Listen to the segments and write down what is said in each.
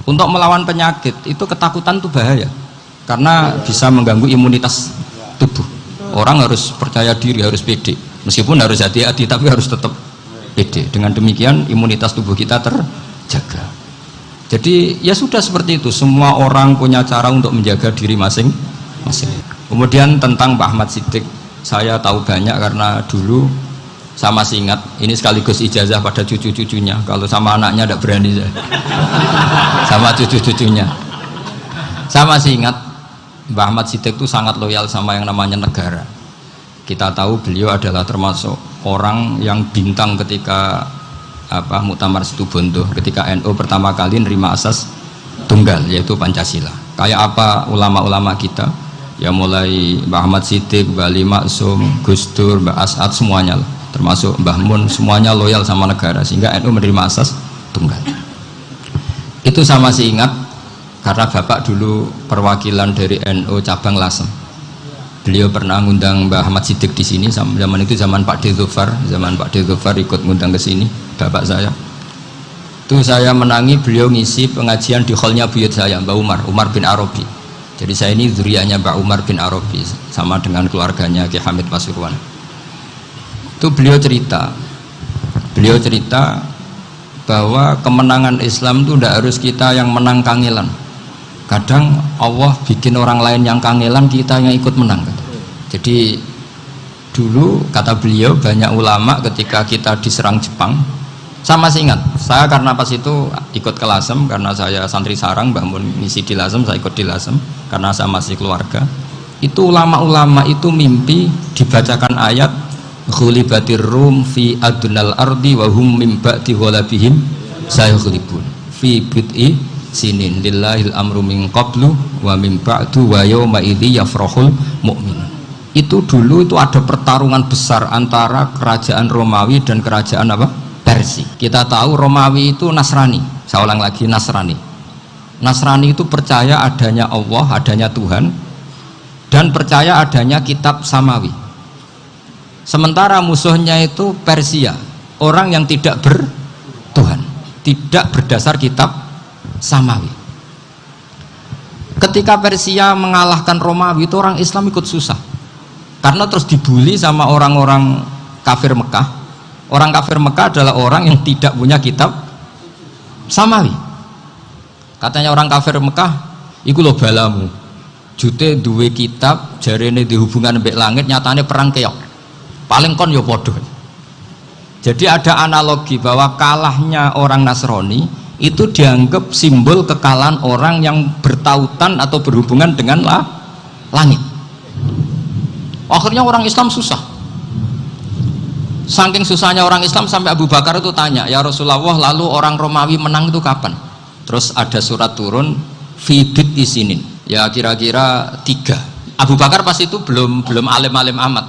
Untuk melawan penyakit itu ketakutan itu bahaya, karena bisa mengganggu imunitas tubuh. Orang harus percaya diri, harus pede, meskipun harus hati-hati, tapi harus tetap pede. Dengan demikian imunitas tubuh kita terjaga. Jadi ya sudah seperti itu, semua orang punya cara untuk menjaga diri masing-masing. Kemudian tentang Pak Ahmad Siddiq, saya tahu banyak karena dulu saya masih ingat, ini sekaligus ijazah pada cucu-cucunya. Kalau sama anaknya tidak berani saya. Sama cucu-cucunya. Saya masih ingat Mbah Ahmad Siddiq itu sangat loyal sama yang namanya negara. Kita tahu beliau adalah termasuk orang yang bintang ketika Muktamar Situbondo, ketika NU pertama kali nerima asas tunggal, yaitu Pancasila. Kayak apa ulama-ulama kita, ya mulai Mbah Ahmad Siddiq, Mbah Ali Maksum, Gus Dur, Mbah As'ad, semuanya lah, termasuk Mbah Mun, semuanya loyal sama negara, sehingga NU menerima asas tunggal. Itu saya masih ingat karena bapak dulu perwakilan dari NU cabang Lasem. Beliau pernah ngundang Mbah Ahmad Siddiq di sini, zaman itu zaman Pak Dzufar, ikut ngundang ke sini bapak saya. Itu saya menangi beliau ngisi pengajian di hallnya buyut saya, Mbah Umar bin Arabi. Jadi saya ini zuriyahnya Mbah Umar bin Arabi, sama dengan keluarganya Ki Hamid Pasuruan. Itu beliau cerita bahwa kemenangan Islam itu tidak harus kita yang menang kangelan. Kadang Allah bikin orang lain yang kangelan, kita yang ikut menang. Jadi dulu kata beliau, banyak ulama ketika kita diserang Jepang, saya masih ingat, saya karena pas itu ikut ke Lasem, karena saya santri sarang, Mbah Mun ngisi di Lasem, saya ikut di Lasem karena saya masih keluarga. Itu ulama-ulama itu mimpi dibacakan ayat ghulibatir rum fi adnal ardi wa hum min ba'di ghalabihim sayaghlibun fi bid'i sinin lillahil amru min qablu wa min ba'du wa yawma idzi yafrahul mu'minun. Itu dulu itu ada pertarungan besar antara kerajaan Romawi dan kerajaan Persia. Kita tahu Romawi itu Nasrani. Saya ulang lagi, Nasrani. Nasrani itu percaya adanya Allah, adanya Tuhan, dan percaya adanya kitab samawi. Sementara musuhnya itu Persia, orang yang tidak bertuhan, tidak berdasar kitab samawi. Ketika Persia mengalahkan Romawi, itu orang Islam ikut susah, karena terus dibully sama orang-orang kafir Mekah. Orang kafir Mekah adalah orang yang tidak punya kitab samawi. Katanya orang kafir Mekah, iku lho balamu, jute duwe kitab, jarene dihubungan mbek langit, nyatane perang keok, paling kon ya podo. Jadi ada analogi bahwa kalahnya orang Nasrani itu dianggap simbol kekalahan orang yang bertautan atau berhubungan dengan langit. Akhirnya orang Islam susah. Saking susahnya orang Islam sampai Abu Bakar itu tanya, ya Rasulullah, lalu orang Romawi menang itu kapan? Terus ada surat turun fidit isinin, ya kira-kira 3. Abu Bakar pas itu belum alim-alim amat,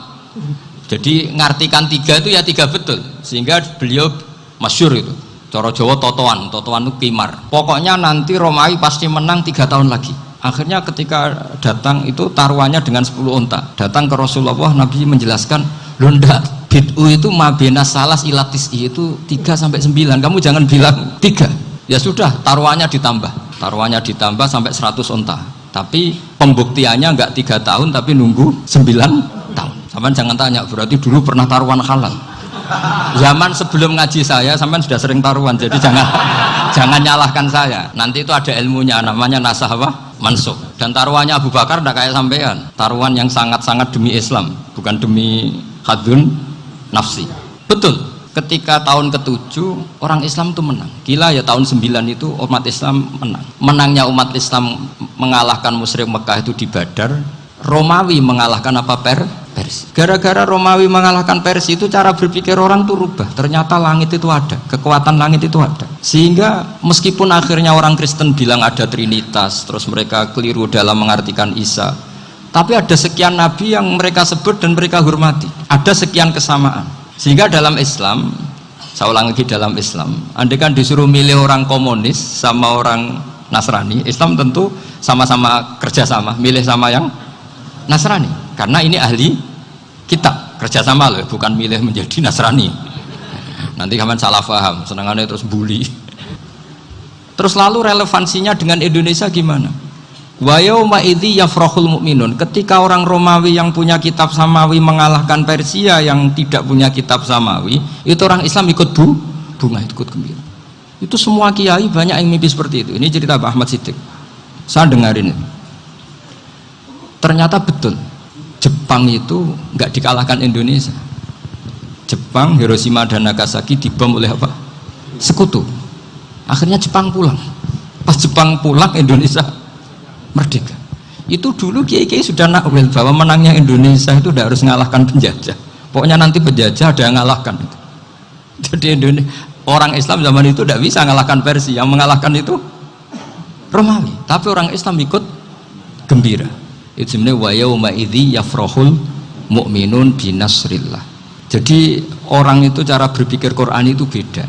jadi ngartikan 3 itu ya 3 betul, sehingga beliau masyhur itu cara Jawa totoan itu kimar, pokoknya nanti Romawi pasti menang 3 tahun lagi. Akhirnya ketika datang itu taruhannya dengan 10 unta, datang ke Rasulullah, Nabi menjelaskan, loh ndak, bid'u itu mabena salas ilatis itu 3-9, kamu jangan bilang 3. Ya sudah, taruhannya ditambah sampai 100 unta, tapi pembuktiannya enggak 3 tahun tapi nunggu 9 tahun. Sampean jangan tanya, berarti dulu pernah taruhan halal. Zaman sebelum ngaji saya sampean sudah sering taruhan, jadi jangan nyalahkan saya. Nanti itu ada ilmunya, namanya nasah mansukh. Dan taruhannya Abu Bakar tidak kayak sampean, taruhan yang sangat-sangat demi Islam, bukan demi hadun nafsi. Betul, ketika tahun ke-7 orang Islam itu menang. Gila ya, tahun 9 itu umat Islam menang. Menangnya umat Islam mengalahkan musyrik Mekah itu di Badar. Romawi mengalahkan Persia. Gara-gara Romawi mengalahkan Persia itu cara berpikir orang tuh rubah. Ternyata langit itu ada, kekuatan langit itu ada. Sehingga meskipun akhirnya orang Kristen bilang ada Trinitas, terus mereka keliru dalam mengartikan Isa, tapi ada sekian nabi yang mereka sebut dan mereka hormati. Ada sekian kesamaan. Sehingga dalam Islam, saya ulang lagi, dalam Islam, andai kan disuruh milih orang komunis sama orang Nasrani, Islam tentu sama-sama kerjasama, milih sama yang Nasrani, karena ini ahli kitab, kerjasama loh, bukan milih menjadi Nasrani. Nanti kapan salah paham, senangannya terus bully. Terus lalu relevansinya dengan Indonesia gimana? Wa yauma idzi yafrahul mu'minun, ketika orang Romawi yang punya kitab samawi mengalahkan Persia yang tidak punya kitab samawi, itu orang Islam ikut bunga, ikut gembira. Itu semua kiai banyak yang mimpi seperti itu. Ini cerita Pak Ahmad Siddiq, saya dengarin itu. Ternyata betul, Jepang itu nggak dikalahkan Indonesia. Jepang, Hiroshima dan Nagasaki dibom oleh apa? Sekutu. Akhirnya Jepang pulang. Pas Jepang pulang, Indonesia merdeka. Itu dulu kiai-kiai sudah nakwil bahwa menangnya Indonesia itu tidak harus mengalahkan penjajah. Pokoknya nanti penjajah ada yang mengalahkan. Jadi orang Islam zaman itu tidak bisa mengalahkan Persia. Yang mengalahkan itu Romawi. Tapi orang Islam ikut gembira. Itu sebenarnya wa yauma idzi yafrahul mu'minun binasrillah. Jadi orang itu cara berpikir Quran itu beda.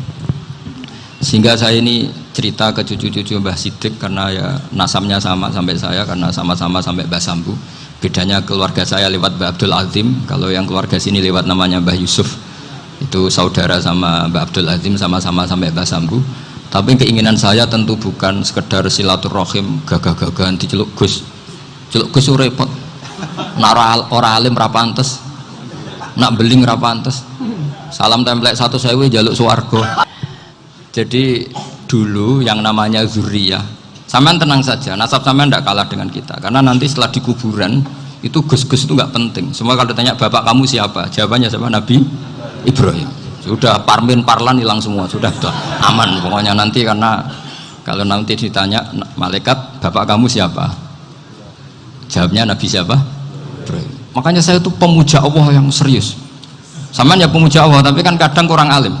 Sehingga saya ini cerita ke cucu-cucu Mbah Siddiq karena ya nasabnya sama sampai saya, karena sama-sama sampai Mbah Sambu. Bedanya keluarga saya lewat Mbah Abdul Azim, kalau yang keluarga sini lewat namanya Mbah Yusuf. Itu saudara sama Mbah Abdul Azim, sama-sama sampai Mbah Sambu. Tapi keinginan saya tentu bukan sekedar silaturahim gagah-gagahan diceluk Gus. Celuk Gus repot. Nak ora alim ra pantes. Nak beling ra pantes. Salam templek 1.000 jaluk swarga. Jadi dulu yang namanya zuriyah, sampean tenang saja, nasab sampean tidak kalah dengan kita, karena nanti setelah di kuburan itu gus-gus itu nggak penting. Semua kalau ditanya bapak kamu siapa, jawabannya siapa? Nabi Ibrahim. Sudah parmin parlan hilang semua, sudah aman pokoknya nanti. Karena kalau nanti ditanya malaikat bapak kamu siapa, jawabnya Nabi siapa? Ibrahim. Makanya saya itu pemuja Allah yang serius. Sampean ya pemuja Allah, tapi kan kadang kurang alim.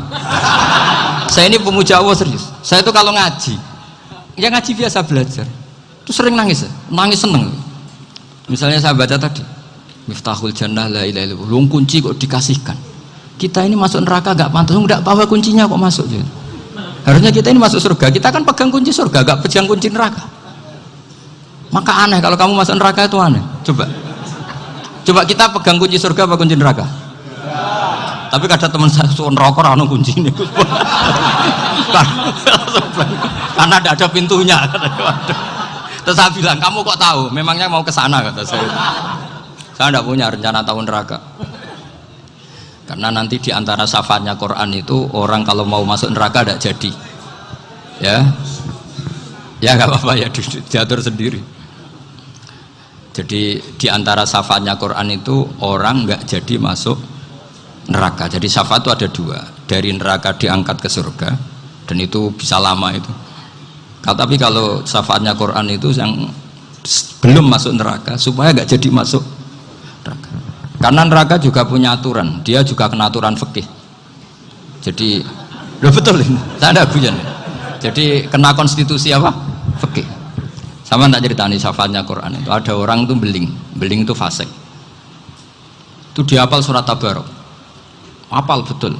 Saya ini pemuja Allah serius. Saya itu kalau ngaji, ya ngaji biasa belajar, itu sering nangis seneng. Misalnya saya baca tadi, Miftahul Jannah la ilaha illallah, lu kunci kok dikasihkan. Kita ini masuk neraka gak pantas, enggak bawa kuncinya kok masuk. Harusnya kita ini masuk surga, kita kan pegang kunci surga, gak pegang kunci neraka. Maka aneh kalau kamu masuk neraka itu aneh. Coba kita pegang kunci surga apa kunci neraka? Tapi kadang teman saya suka neraka ora ono kuncine. Karena tidak ada pintunya. Terus saya bilang, kamu kok tahu? Memangnya mau ke sana, kata saya. Saya tidak punya rencana tahu neraka. Karena nanti di antara syafaatnya Quran itu orang kalau mau masuk neraka tidak jadi. Ya nggak apa-apa ya, diatur sendiri. Jadi di antara syafaatnya Quran itu orang nggak jadi masuk neraka. Jadi syafaat itu ada dua, dari neraka diangkat ke surga, dan itu bisa lama itu. Tapi kalau syafaatnya Quran itu yang belum masuk neraka supaya nggak jadi masuk neraka. Karena neraka juga punya aturan, dia juga kena aturan fikih. Jadi betul ini, saya ada guyon. Jadi kena konstitusi apa? Fikih. Sama tak ceritani syafaatnya Quran itu, ada orang itu beling itu fasik. Itu dihafal surat Tabarok. Hafal betul.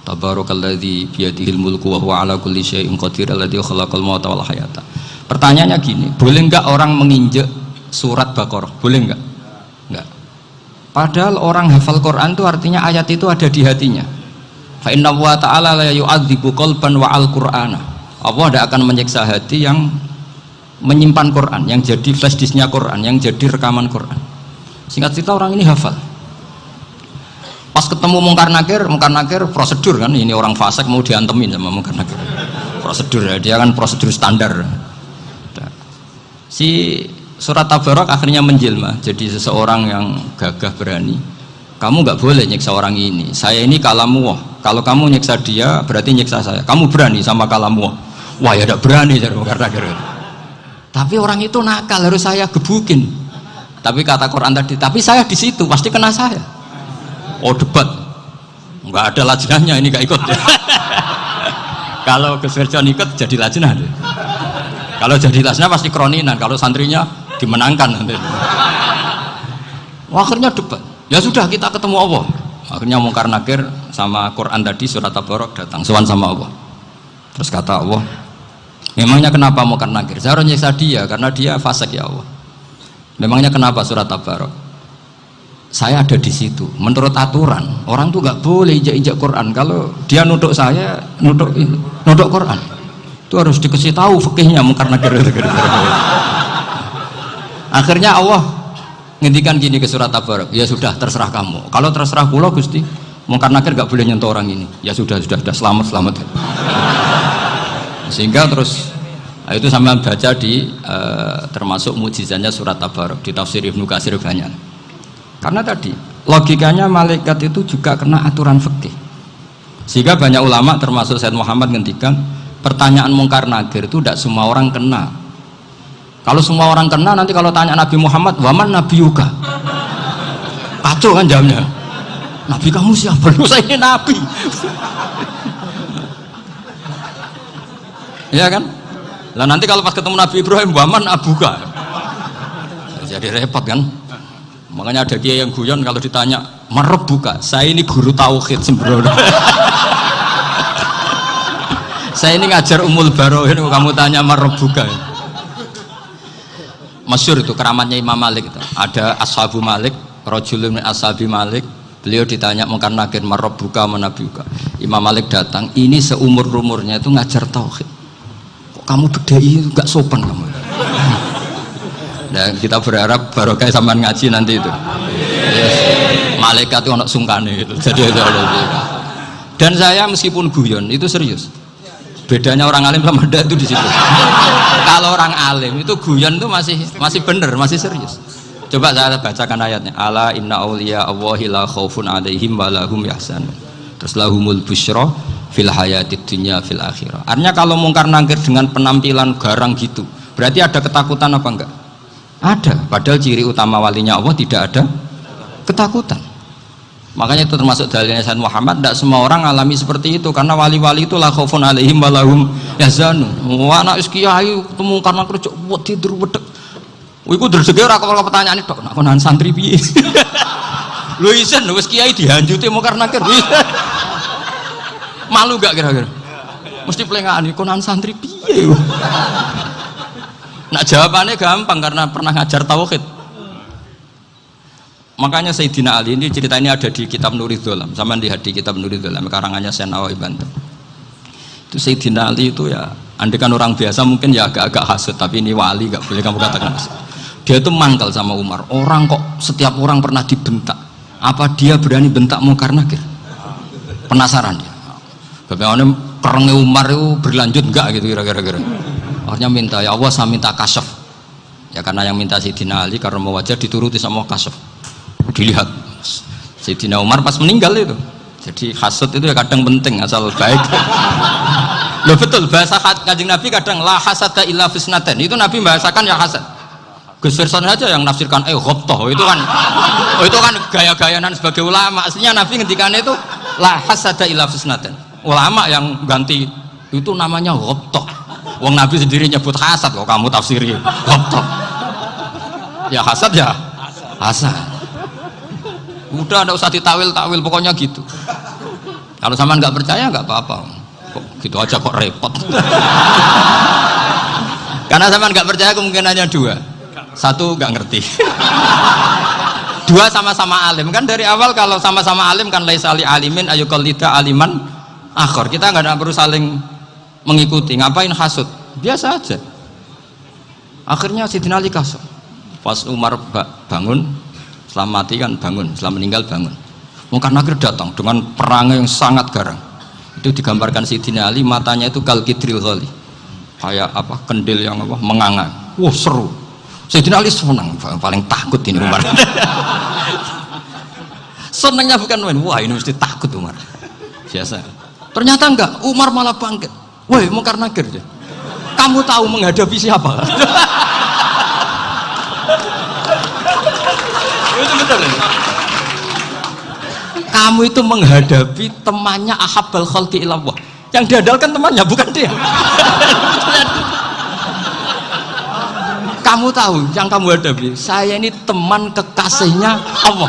Tabarakalladzi biyadihil mulku wa huwa ala kulli syai'in qadir alladzi khalaqal mauta wal hayata. Pertanyaannya gini, boleh enggak orang menginjek surat Baqarah? Boleh enggak? Enggak. Padahal orang hafal Quran itu artinya ayat itu ada di hatinya. Fa inna wa ta'ala la yu'adzibu qalban wa al-Qur'ana. Allah tidak akan menyiksa hati yang menyimpan Quran, yang jadi flash disknya Quran, yang jadi rekaman Quran. Singkat cerita orang ini hafal. Pas ketemu Mungkar Nakir prosedur kan, ini orang fasik mau diantemin sama Mungkar Nakir. Prosedur ya, dia kan prosedur standar. Si surat Tabarok akhirnya menjelma jadi seseorang yang gagah berani. Kamu nggak boleh nyiksa orang ini. Saya ini kalamullah. Kalau kamu nyiksa dia berarti nyiksa saya. Kamu berani sama kalamullah. Wah ya tidak berani jadi Mungkar Nakir. Tapi orang itu nakal, harus saya gebukin. Tapi kata Quran tadi, tapi saya di situ pasti kena saya. Oh debat, nggak ada lajnahnya ini nggak ikut. Kalau Gus Wirjon ikut jadi lajnah. Kalau jadi lajnah pasti kroninan. Kalau santrinya dimenangkan nanti. Akhirnya debat. Ya sudah kita ketemu Allah. Akhirnya Mungkar Nakir sama Quran tadi surat Tabarok datang sowan sama Allah. Terus kata Allah, memangnya kenapa Mungkar Nakir? Saya harus nyiksa dia karena dia fasik ya Allah. Memangnya kenapa surat Tabarok? Saya ada di situ. Menurut aturan orang tuh nggak boleh injak-injak Quran. Kalau dia nuduk saya, nuduk Quran. Itu harus dikasih tahu fikihnya mungkar nakir. Akhirnya Allah ngendikan gini ke surat Tabarak, ya sudah terserah kamu. Kalau terserah kula Gusti, mungkar nakir gak boleh nyentuh orang ini. Ya sudah selamat. Sehingga terus itu sama baca di termasuk mukjizatnya surat Tabarak di tafsir Ibnu Katsir banyak. Karena tadi logikanya malaikat itu juga kena aturan fikih. Sehingga banyak ulama termasuk Said Muhammad ngendikan pertanyaan mungkar nakir itu tidak semua orang kena. Kalau semua orang kena, nanti kalau tanya Nabi Muhammad, waman nabiyuka, kacau kan jamnya. Nabi kamu siapa? Lu saya ini nabi. Ya kan? Lah nanti kalau pas ketemu Nabi Ibrahim, waman abuka, jadi repot kan? Makanya ada kiai yang guyon kalau ditanya merebuka, saya ini guru tauhid sembrono. Saya ini ngajar Ummul Barohin, kamu tanya merebuka. Masyhur itu keramatnya Imam Malik itu. Ada Ashabu Malik, rajulun min ashabi Malik, beliau ditanya mungkar nakir merebuka menabiuka. Imam Malik datang, ini seumur-umurnya itu ngajar tauhid. Kok kamu bedai itu gak sopan kamu. Dan kita berharap barokah sampean ngaji nanti itu. Yes. Malaikat itu anak sungkane gitu. Jadi itu. Dan saya meskipun guyon itu serius. Bedanya orang alim sama ndak itu di situ. Kalau orang alim itu guyon itu masih bener, masih serius. Coba saya bacakan ayatnya. Ala inna auliya Allahi la khaufun alaihim wa lahum yahzanun. Terus lahumul busyra fil hayatid dunya fil akhirah. Artinya kalau mungkar nakir dengan penampilan garang gitu, berarti ada ketakutan apa enggak? Ada. Padahal ciri utama walinya Allah tidak ada ketakutan. Makanya itu termasuk dalilnya Sayyid Muhammad, tidak semua orang alami seperti itu karena wali-wali itu la khaufun alaihim wa lahum yahzanun. Wah anak kiai ketemu karena kerja buat tidur wedek. Iku dreseke ora kok pertanyaan itu, nak konan santri piye? Lho isen wis kiai dihanjuti mungkar nakir. Malu gak kira-kira? Mesti plengane konan santri piye? Nak jawabannya gampang karena pernah ngajar tauhid. Makanya Sayyidina Ali ini cerita ini ada di kitab Nurul Dholam, sama lihat di kitab Nurul Dholam karangannya Syekh Nawawi Banten. Itu Sayyidina Ali itu ya, andekan orang biasa mungkin ya agak-agak hasut, tapi ini wali gak boleh kamu katakan hasut. Dia itu mangkal sama Umar. Orang kok setiap orang pernah dibentak, apa dia berani bentak mungkar nakir? Penasaran dia. Bagaimana kerengnya Umar itu berlanjut enggak gitu kira-kira. Akhirnya minta, ya Allah saya minta kasyaf. Ya karena yang minta Sayyidina Ali karena mau wajar dituruti sama kasyaf. Dilihat Sayyidina Umar pas meninggal itu. Jadi hasud itu ya kadang penting asal baik. Loh betul bahasa Kanjeng Nabi kadang la hasada illa fisnaten. Itu Nabi membahasakan ya hasad. Gus Firson aja yang nafsirkan ghobtoh itu kan gaya-gayanan sebagai ulama. Aslinya Nabi ngendikan itu la hasada illa fisnaten. Ulama yang ganti itu namanya ghobtoh. Wong Nabi sendiri nyebut hasad kok kamu tafsiri ghobtoh. Ya hasad ya hasad. Udah tidak usah ditawil pokoknya gitu. Kalau sama nggak percaya nggak apa-apa. Kok gitu aja kok repot. Karena sama nggak percaya kemungkinannya dua. Satu nggak ngerti. Dua sama-sama alim kan dari awal kalau sama-sama alim kan laisa ali alimin ayuqallida aliman akhor. Kita nggak perlu saling mengikuti. Ngapain hasud? Biasa aja. Akhirnya Sayyidina Ali kasar. Pas Umar bangun, setelah mati kan bangun, setelah meninggal bangun. Mungkar nakir datang dengan perang yang sangat garang. Itu digambarkan Sayyidina Ali matanya itu kal kidril ghali. Kayak apa? Kendil yang apa? Menganga. Wah, seru. Sayyidina Ali senang, paling takut ini Umar. Senangnya bukan main. Wah, ini mesti takut Umar. Biasa. Ternyata enggak, Umar malah bangkit. Woi, mungkar nakir dia. Kamu tahu menghadapi siapa? Itu betul ya? Kamu itu menghadapi temannya ahabbal khalqi ilallah. Yang diandalkan temannya bukan dia. Kamu tahu yang kamu hadapi, saya ini teman kekasihnya Allah.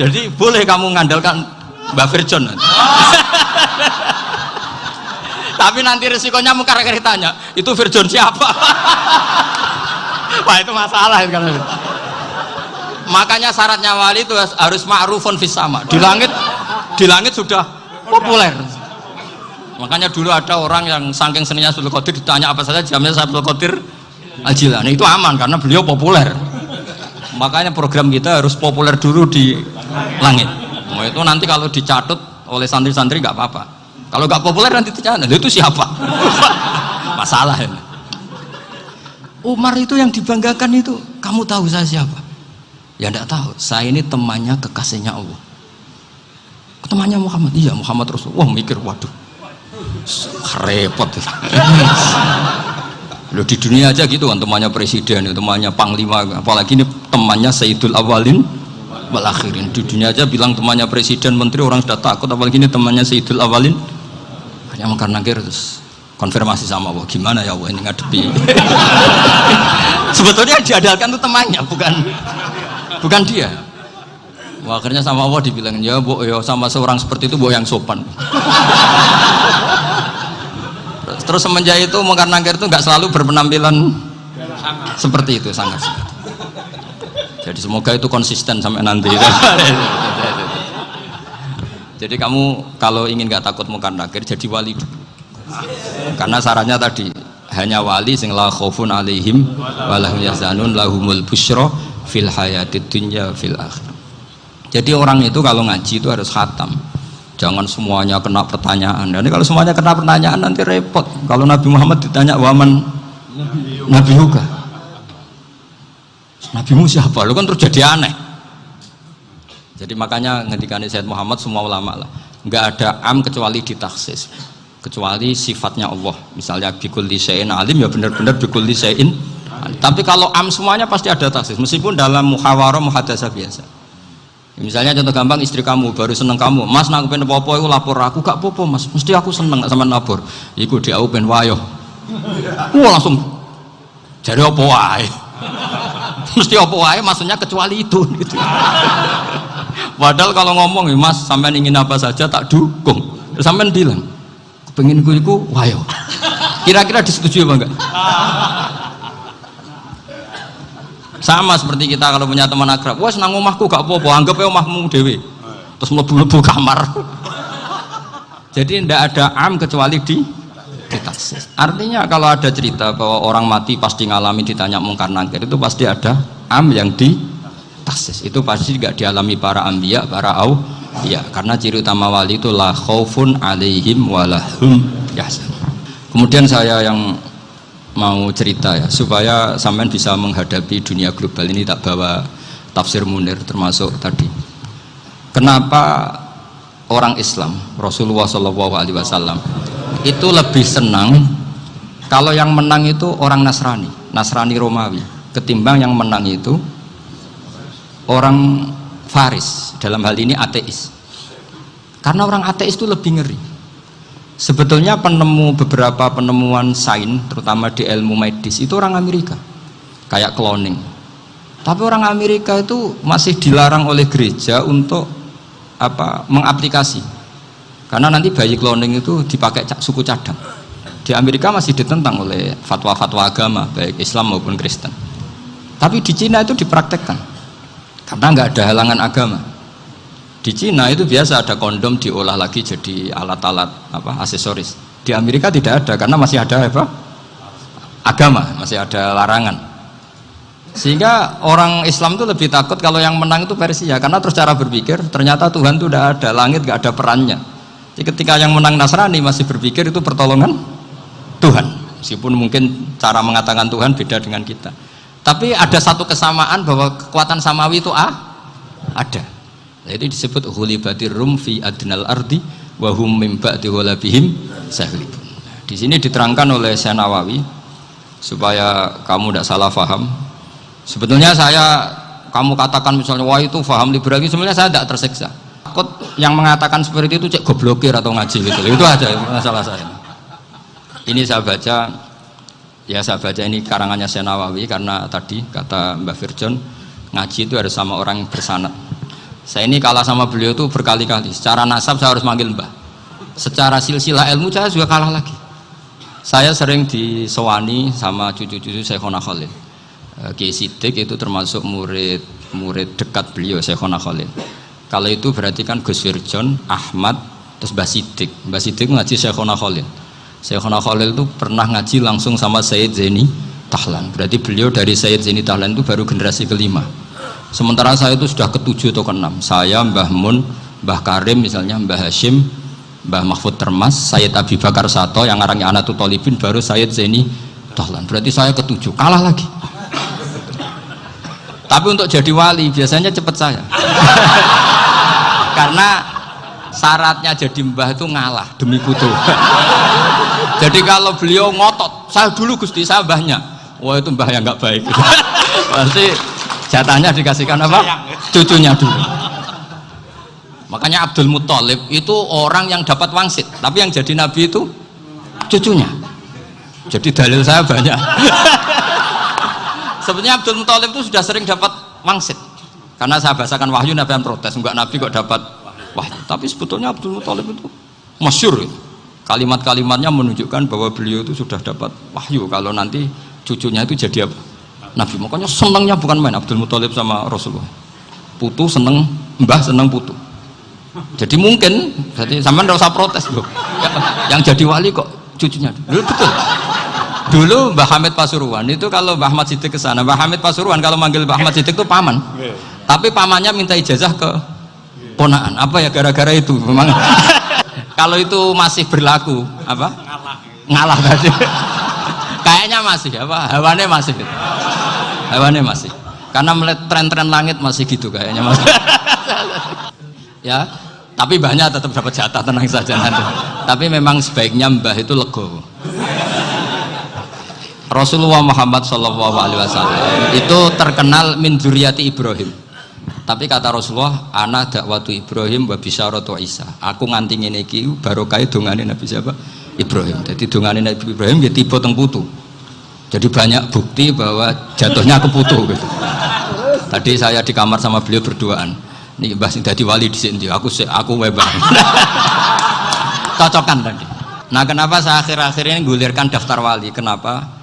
Jadi boleh kamu mengandalkan Mbak Firjon. Tapi nanti resikonya mungkar nakir tanya, itu Firjon siapa? Wah itu masalah kan. Makanya syaratnya wali itu harus ma'rufun fis sama. Di langit sudah populer. Makanya dulu ada orang yang saking seninya Abdul Qadir ditanya apa saja jamnya Abdul Qadir Al-Jilani, itu aman karena beliau populer. Makanya program kita harus populer dulu di langit. Itu nanti kalau dicatut oleh santri-santri nggak apa-apa. Kalau nggak populer nanti dicatat, itu siapa? Masalah ini. Umar itu yang dibanggakan itu, kamu tahu saya siapa? Ya enggak tahu, saya ini temannya kekasihnya Allah. Temannya Muhammad, iya Muhammad Rasul. Wah mikir, waduh, repot. Loh di dunia aja gitu kan, temannya presiden, temannya panglima, apalagi ini temannya Sayyidul Awalin wal Akhirin. Di dunia aja bilang temannya presiden, menteri, orang sudah takut, apalagi ini temannya Sayyidul Awalin. Hanya karena terus konfirmasi sama Allah, gimana ya Allah ini ngadepi. Sebetulnya yang diadalkan itu temannya, bukan dia. Wah, akhirnya sama Allah dibilang, ya bu, ya sama seorang seperti itu bu yang sopan. Terus semenjak itu Mungkar Nakir itu nggak selalu berpenampilan seperti itu, sangat. Jadi semoga itu konsisten sampai nanti. Jadi kamu kalau ingin nggak takut Mungkar Nakir, jadi wali dulu. Karena syaratnya tadi hanya wali sing la khaufun alaihim walahum yahzanun lahumul busyra fil hayatid dunya fil akhir. Jadi orang itu kalau ngaji itu harus khatam. Jangan semuanya kena pertanyaan. Dan kalau semuanya kena pertanyaan nanti repot. Kalau Nabi Muhammad ditanya waman Nabi Huga, Nabimu siapa? Lu kan terus jadi aneh. Jadi makanya ngendikane Sayyid Muhammad semua ulama lah, nggak ada am kecuali ditaksis, kecuali sifatnya Allah. Misalnya bikulli syai'in alim, ya benar-benar bikulli syai'in. Tapi kalau am semuanya pasti ada taksis, meskipun dalam muhawarah muhadasah biasa. Misalnya contoh gampang, istri kamu baru seneng kamu, mas nak pengen apa-apa aku lapor aku, gak apa-apa mas, mesti aku seneng sama lapor. Iku dia aku pengen wayo. Langsung jadi apa wae. Mesti apa wae maksudnya kecuali itu gitu. Padahal kalau ngomong mas sampean ingin apa saja tak dukung. Sampean bilang pengen iku wayo. Kira-kira disetujui apa enggak? Sama seperti kita kalau punya teman akrab, wah senang omahku gak apa-apa, anggap ya omahmu dewe, terus mlebu-mlebu kamar. Jadi tidak ada am kecuali di taksis. Artinya kalau ada cerita bahwa orang mati pasti ngalami ditanya Mungkar Nakir, itu pasti ada am yang di taksis. Itu pasti tidak dialami para ambiya, para auliya. Karena ciri utama wali itu la khaufun alaihim walahum yahzan. Kemudian saya yang mau cerita ya, supaya sampean bisa menghadapi dunia global ini, tak bawa tafsir Munir termasuk tadi. Kenapa orang Islam, Rasulullah SAW itu lebih senang kalau yang menang itu orang Nasrani Romawi, ketimbang yang menang itu orang Faris, dalam hal ini ateis. Karena orang ateis itu lebih ngeri. Sebetulnya beberapa penemuan sains, terutama di ilmu medis, itu orang Amerika, kayak cloning. Tapi orang Amerika itu masih dilarang oleh gereja untuk mengaplikasi, karena nanti bayi cloning itu dipakai suku cadang. Di Amerika masih ditentang oleh fatwa-fatwa agama, baik Islam maupun Kristen. Tapi di Cina itu dipraktekkan, karena nggak ada halangan agama. Di Cina itu biasa ada kondom diolah lagi jadi alat-alat aksesoris. Di Amerika tidak ada karena masih ada agama, masih ada larangan. Sehingga orang Islam itu lebih takut kalau yang menang itu Persia, karena terus cara berpikir ternyata Tuhan itu tidak ada, langit nggak ada perannya. Jadi ketika yang menang Nasrani masih berpikir itu pertolongan Tuhan, meskipun mungkin cara mengatakan Tuhan beda dengan kita. Tapi ada satu kesamaan bahwa kekuatan samawi itu ada. Itu disebut ghulibatir rum fi adnal ardi wa hum min ba'di ghalabihim saghlibun. Di sini diterangkan oleh Syekh Nawawi supaya kamu tidak salah paham. Sebetulnya kamu katakan misalnya wah itu paham liberal, sebenarnya saya tidak tersiksa. Takut yang mengatakan seperti itu cek goblokir atau ngaji gitu. Itu aja masalah saya. Ini saya baca ini karangannya Syekh Nawawi, karena tadi kata Mbak Firjon ngaji itu harus sama orang yang bersanad. Saya ini kalah sama beliau tuh berkali-kali. Secara nasab saya harus manggil mbah. Secara silsilah ilmu saya juga kalah lagi. Saya sering disewani sama cucu-cucu Syekhona Khalil. Kiai Sidik itu termasuk murid dekat beliau, Syekhona Khalil. Kalau itu berarti kan Gus Firjon, Ahmad, Terus Mbah Siddiq ngaji Syekhona Khalil. Syekhona Khalil itu pernah ngaji langsung sama Sayyid Zaini Tahlan. Berarti beliau dari Sayyid Zaini Tahlan itu baru generasi kelima. Sementara saya itu sudah ke-7 atau ke-6. Saya, Mbah Mun, Mbah Karim misalnya, Mbah Hashim, Mbah Mahfud Termas, Sayyid Abi Bakar Sato yang ngarangnya Anatul Talibin, baru Sayyid Zaini Tahlan. Berarti saya ke-7, kalah lagi. Tapi untuk jadi wali biasanya cepat saya. Karena syaratnya jadi mbah itu ngalah demi putu. Jadi kalau beliau ngotot, saya dulu Gusti, saya mbahnya. Wah itu mbah yang nggak baik. Pasti jatahnya dikasihkan apa? Cucunya dulu. Makanya Abdul Muthalib itu orang yang dapat wangsit, tapi yang jadi nabi itu cucunya. Jadi dalil saya banyak. Sebenarnya Abdul Muthalib itu sudah sering dapat wangsit. Karena saya bahasakan wahyu, Nabi yang protes, enggak nabi kok dapat wahyu. Tapi sebetulnya Abdul Muthalib itu masyhur. Kalimat-kalimatnya menunjukkan bahwa beliau itu sudah dapat wahyu kalau nanti cucunya itu jadi apa? Nabi. Makanya senangnya bukan main Abdul Muthalib sama Rasulullah. Putu seneng, mbah seneng putu. Jadi mungkin, jadi sampean enggak usah protes loh. Yang jadi wali kok cucunya. Dulu betul. Dulu Mbah Hamid Pasuruan itu kalau Mbah Ahmad Siddiq ke sana, Mbah Hamid Pasuruan kalau manggil Mbah Ahmad Siddiq itu paman. Tapi pamannya minta ijazah ke ponaan. Apa ya gara-gara itu memang. Kalau itu masih berlaku apa? Ngalah tadi. Kayaknya masih apa? Hawane masih. Gitu. Hawane masih. Karena melihat tren-tren langit masih gitu kayaknya masih. Ya, tapi mbahnya tetap dapat jatah, tenang saja nanti. Tapi memang sebaiknya mbah itu legowo. Rasulullah Muhammad SAW itu terkenal min dzurriyyati Ibrahim. Tapi kata Rasulullah, ana dakwatu Ibrahim wa bisyaratu Isa. Aku nganti ngene iki barokah dongane Nabi siapa? Ibrahim. Jadi dongane Nabi Ibrahim ya tiba teng putu. Jadi banyak bukti bahwa jatuhnya ke putu gitu. Tadi saya di kamar sama beliau berduaan. Nih Mbah sing dadi wali di sini, aku webang. Cocokan tadi. Nah, kenapa saya akhir-akhir ini gulirkan daftar wali? Kenapa?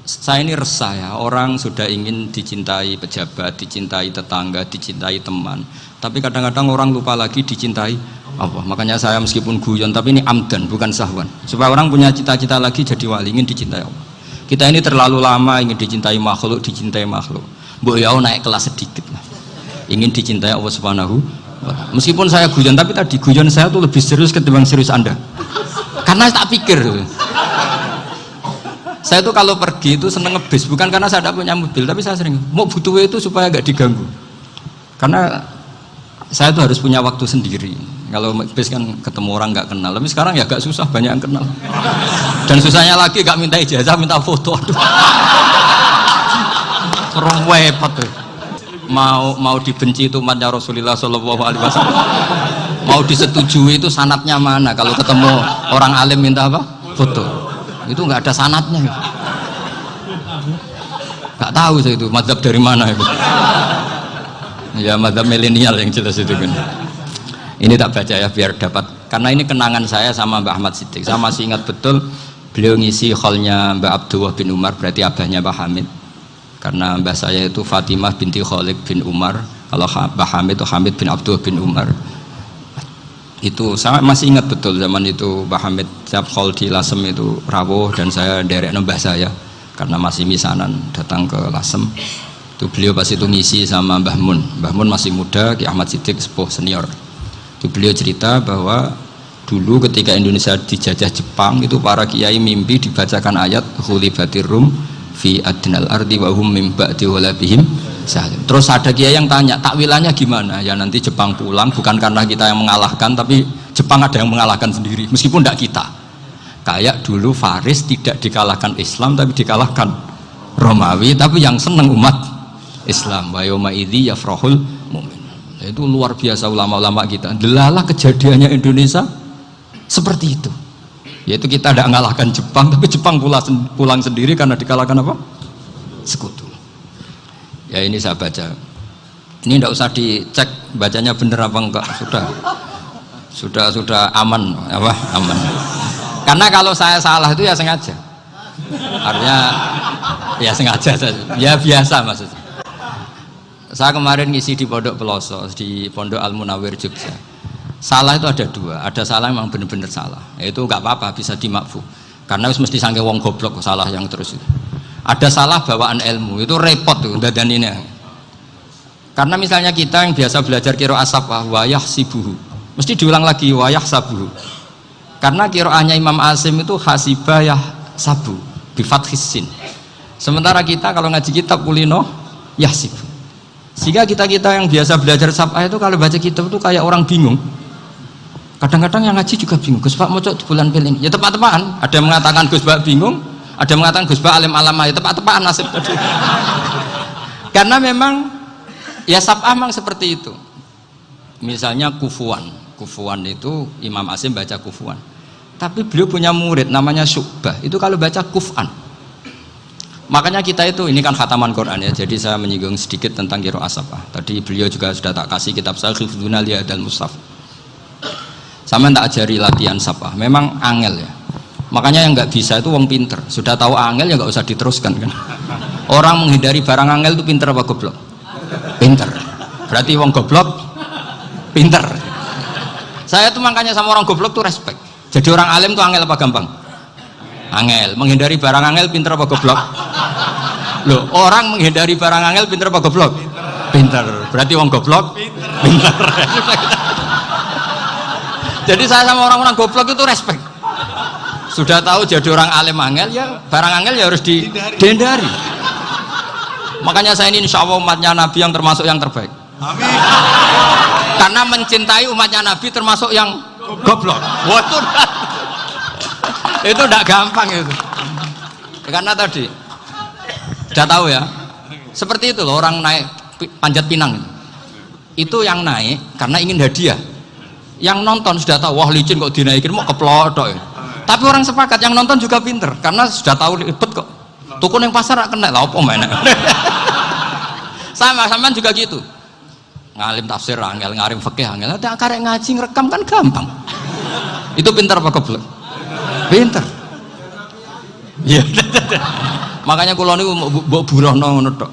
Saya ini resah ya, orang sudah ingin dicintai pejabat, dicintai tetangga, dicintai teman, tapi kadang-kadang orang lupa lagi dicintai Allah. Makanya saya meskipun guyon, tapi ini amdan, bukan sahwan, supaya orang punya cita-cita lagi jadi wali, ingin dicintai Allah. Kita ini terlalu lama ingin dicintai makhluk, mbok ya naik kelas sedikit lah, ingin dicintai Allah Subhanahu wa Ta'ala. Meskipun saya guyon, tapi tadi guyon saya tuh lebih serius ketimbang serius Anda, karena tak pikir. Saya tuh kalau pergi itu seneng ngebis, bukan karena saya tidak punya mobil, tapi saya sering mau butuh itu supaya agak diganggu. Karena saya tuh harus punya waktu sendiri. Kalau ngebis kan ketemu orang nggak kenal, tapi sekarang ya agak susah, banyak yang kenal. Dan susahnya lagi nggak minta ijazah, minta foto. Repot tuh. Mau dibenci itu umatnya Rasulullah SAW. Mau disetujui itu sanatnya mana? Kalau ketemu orang alim minta apa? Foto. Itu nggak ada sanatnya, nggak tahu saya itu mazhab dari mana itu. Ya mazhab milenial yang jelas itu kan. Ini tak baca ya biar dapat, karena ini kenangan saya sama Mbah Ahmad Siddiq. Saya masih ingat betul beliau ngisi kholnya Mbah Abdullah bin Umar, berarti abahnya Mbah Hamid. Karena mbah saya itu Fatimah binti Khalid bin Umar, kalau Mbah Hamid itu Hamid bin Abdullah bin Umar. Itu saya masih ingat betul zaman itu Mbah Hamid setiap khol di Lasem itu rawuh dan saya derek nembah saya karena masih misanan datang ke Lasem. Itu beliau pas itu ngisi sama Mbah Mun masih muda, Ki Ahmad Siddiq sepuh senior. Itu beliau cerita bahwa dulu ketika Indonesia dijajah Jepang itu para kiai mimpi dibacakan ayat khulifatir rum fi adnal ardi wa hum mim ba'di walabihim. Terus ada kiai yang tanya takwilannya gimana ya, nanti Jepang pulang bukan karena kita yang mengalahkan, tapi Jepang ada yang mengalahkan sendiri meskipun tidak kita, kayak dulu Faris tidak dikalahkan Islam tapi dikalahkan Romawi, tapi yang seneng umat Islam. Wa yauma idzi yafrahul mu'min. Itu luar biasa ulama-ulama kita. Delalah kejadiannya Indonesia seperti itu, yaitu kita tidak mengalahkan Jepang tapi Jepang pulang sendiri karena dikalahkan apa? Sekutu. Ya ini saya baca, ini tidak usah dicek bacanya bener apa enggak, sudah aman apa aman. Karena kalau saya salah itu ya sengaja, artinya ya sengaja saja, ya biasa maksudnya. Saya kemarin ngisi di Pondok Peloso, di Pondok Al Munawir Jogja. Salah itu ada dua, ada salah memang benar-benar salah, itu nggak apa-apa, bisa dimakfu, karena mesti sangke wong goblok salah yang terus itu. Ada salah bawaan ilmu, itu repot tuh dadaninnya. Karena misalnya kita yang biasa belajar qiraah sabah wayah sibuhu, mesti diulang lagi wayah sabuhu. Karena qiraahnya Imam Asim itu hasibah yah sabu bifathis sin. Sementara kita kalau ngaji kitab kulino yahsib. Sehingga kita yang biasa belajar sabah itu kalau baca kitab itu kayak orang bingung. Kadang-kadang yang ngaji juga bingung. Gus Pak mau di bulan pilih ya tepat-tepatan. Ada yang mengatakan Gus Pak bingung, ada yang mengatakan Gus Pak alim alama ya tepat-tepatan nasib tadi. Karena memang ya sabah memang seperti itu. Misalnya kufuan itu Imam Asim baca kufuan. Tapi beliau punya murid namanya Syu'bah. Itu kalau baca kuf'an. Makanya kita itu, ini kan khataman Quran ya, jadi saya menyinggung sedikit tentang qiraah sabah. Tadi beliau juga sudah tak kasih kitab saya Hifdzuna Liyadal Mushaf. Sama tak ajari latihan sabah, memang angel ya. Makanya yang nggak bisa itu wong pinter. Sudah tahu angel ya nggak usah diteruskan kan. Orang menghindari barang angel itu pinter apa goblok? Pinter. Berarti wong goblok pinter. Saya tuh makanya sama orang goblok tuh respect. Jadi orang alim tuh angel apa gampang? Angel. Menghindari barang angel pinter apa goblok? Loh, orang menghindari barang angel pinter apa goblok? Pinter. Berarti wong goblok pinter. Jadi saya sama orang-orang goblok itu respect. Sudah tahu jadi orang alim angel ya barang angel ya harus dihindari. Makanya saya ini insya Allah umatnya Nabi yang termasuk yang terbaik. Amin. Karena mencintai umatnya Nabi termasuk yang goblok. Waduh. Itu tidak gampang itu. Karena tadi sudah tahu ya. Seperti itu loh orang naik panjat pinang itu yang naik karena ingin hadiah. Yang nonton sudah tahu wah licin kok dinaikin mau keplodok ya. Tapi orang sepakat yang nonton juga pinter karena sudah tahu ribet kok. Tukun yang pasar kena lah apa mana. Sama juga gitu. Ngalim tafsir angel, ngalim fikih angel. Ada karek ngaji ngerekam kan gampang. Itu pinter apa goblok? Pinter. Iya. Makanya kula niku mbok burohno ngono tok.